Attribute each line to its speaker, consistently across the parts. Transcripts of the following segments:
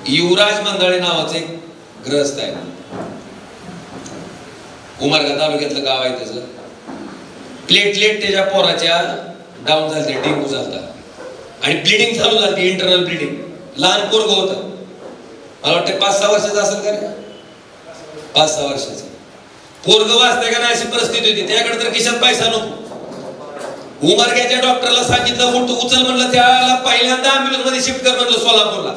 Speaker 1: युवराज मंदाळे नावाचे एक ग्रस्त आहे, उमरगा तालुक्यातलं गाव आहे त्याचं. प्लेटलेट त्याच्या पोराच्या डाऊन झालते, डेंग्यू झालता आणि ब्लिडिंग चालू झाली, इंटरनल ब्लिडिंग. लहान पोरग होतं, मला वाटतं 5-6 वर्षाचं असेल का रे, 5-6 वर्षाचं पोरग वाचतंय का नाही अशी परिस्थिती होती. त्याकडे तर खिशात पैसा नको. उमरग्याच्या डॉक्टरला सांगितलं उचल म्हणलं, त्याला पहिल्यांदा ॲम्ब्युलन्स मध्ये शिफ्ट कर म्हणलं सोलापूरला.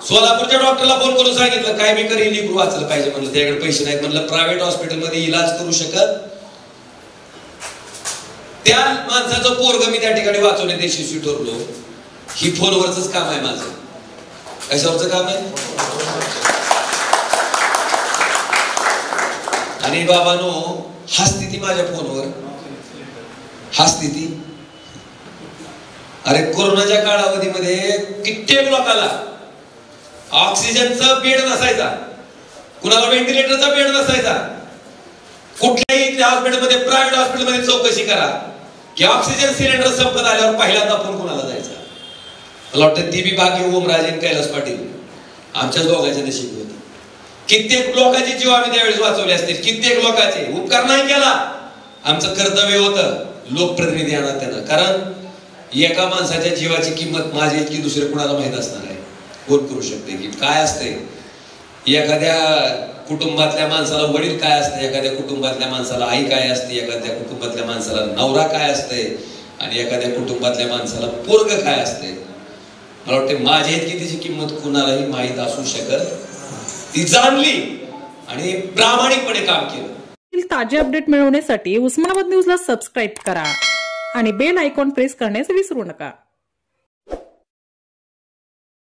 Speaker 1: सोलापूरच्या डॉक्टरला फोन करून सांगितलं काय मी करीन, लिकरू वाचलं पाहिजे म्हणलं, त्याकडे पैसे नाहीत म्हणलं, प्रायव्हेट हॉस्पिटलमध्ये इलाज करू शकत. त्या माणसाचं पोरग मी त्या ठिकाणी वाचवण्यात यशस्वी ठरलो. ही फोनवरच काम आहे माझं. कशावरच काम आहे? आणि बाबानो, हा स्थिती माझ्या फोनवर, हा स्थिती. अरे कोरोनाच्या कालावधीमध्ये कित्येक लोकांना ऑक्सिजनचा बेड नसायचा, कुणाला व्हेंटिलेटरचा बेड नसायचा. कुठल्याही हॉस्पिटलमध्ये, प्रायव्हेट हॉस्पिटलमध्ये चौकशी करा की ऑक्सिजन सिलेंडर संपत आल्यावर पहिल्यांदा फोन कुणाला जायचा. मला वाटतं ती बी भाग्य ओमराजे कैलास पाटील आमच्याच दोघांच्या नशीब होती. कित्येक लोकांचे जीव आम्ही त्यावेळेस वाचवले असतील, कित्येक लोकांचे. उपकार नाही केला, आमचं कर्तव्य होतं लोकप्रतिनिधी आणत त्यांना. कारण एका माणसाच्या जीवाची किंमत माझी इतकी दुसरे कुणाला माहित असणार आहे? कोण करू शकते की काय असते? एखाद्या कुटुंबातल्या माणसाला वडील काय असते, एखाद्या कुटुंबातल्या माणसाला आई काय असते, एखाद्या कुटुंबातल्या माणसाला नवरा काय असते आणि एखाद्या कुटुंबातल्या माणसाला पोरग काय असते. मला वाटते माझ्या इतकी त्याची किंमत कुणालाही माहीत असू शकत. ती जाणली आणि प्रामाणिकपणे काम केलं.
Speaker 2: ताजे अपडेट मिळवण्यासाठी उस्मानाबाद न्यूजला सबस्क्राईब करा आणि बेल आयकॉन प्रेस करण्यास विसरू नका.